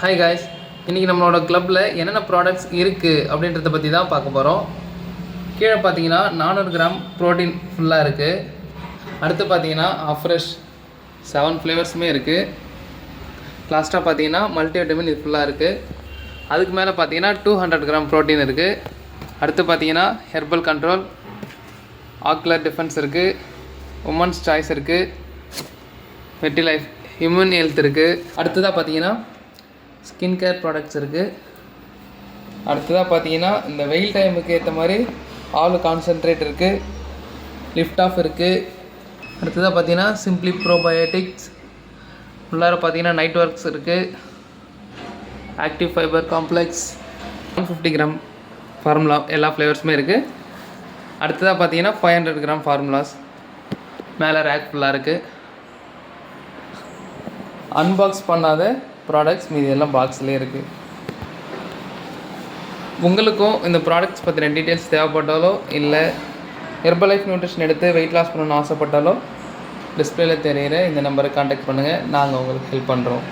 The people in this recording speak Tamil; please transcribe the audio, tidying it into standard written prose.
ஹாய் காய்ஸ், இன்றைக்கி நம்மளோட கிளப்பில் என்னென்ன ப்ராடக்ட்ஸ் இருக்குது அப்படின்றத பற்றி தான் பார்க்க போகிறோம். கீழே பார்த்தீங்கன்னா 400 கிராம் ப்ரோட்டீன் ஃபுல்லாக இருக்குது. அடுத்து பார்த்தீங்கன்னா ஃப்ரெஷ் 7 ஃப்ளேவர்ஸுமே இருக்குது. லாஸ்ட்டாக பார்த்தீங்கன்னா மல்டிவிட்டமின் இது ஃபுல்லாக இருக்குது. அதுக்கு மேலே பார்த்தீங்கன்னா 200 கிராம் ப்ரோட்டீன் இருக்குது. அடுத்து பார்த்தீங்கன்னா ஹெர்பல் கண்ட்ரோல், ஆக்குலர் டிஃபென்ஸ் இருக்குது, உமன்ஸ் சாய்ஸ் இருக்குது, வெட்டி லைஃப் இம்யூன் ஹெல்த் இருக்குது. அடுத்ததாக பார்த்தீங்கன்னா ஸ்கின் கேர் ப்ராடக்ட்ஸ் இருக்குது. அடுத்ததாக பார்த்தீங்கன்னா இந்த வெயில் டைமுக்கு ஏற்ற மாதிரி ஆல் கான்சன்ட்ரேட் இருக்குது, லிஃப்ட் ஆஃப் இருக்குது. அடுத்ததாக பார்த்தீங்கன்னா சிம்பிளி ப்ரோபயோட்டிக்ஸ், உள்ளார பார்த்தீங்கன்னா நைட் ஒர்க்ஸ் இருக்குது, active fibre complex, 150 gram formula எல்லா ஃப்ளேவர்ஸுமே இருக்குது. அடுத்ததாக பார்த்தீங்கன்னா 500 கிராம் ஃபார்முலாஸ் மேலே ரேக் ஃபுல்லாக இருக்குது. அன்பாக்ஸ் பண்ணாத ப்ராடக்ட்ஸ் மீதி எல்லாம் பாக்ஸ்லேயே இருக்குது. உங்களுக்கும் இந்த ப்ராடக்ட்ஸ் பற்றின டீட்டெயில்ஸ் தேவைப்பட்டாலோ இல்லை ஹெர்பல் லைஃப் நியூட்ரிஷன் எடுத்து வெயிட் லாஸ் பண்ணணும்னு ஆசைப்பட்டாலோ டிஸ்பிளேல தெரிகிற இந்த நம்பரை கான்டாக்ட் பண்ணுங்கள். நாங்கள் உங்களுக்கு ஹெல்ப் பண்ணுறோம்.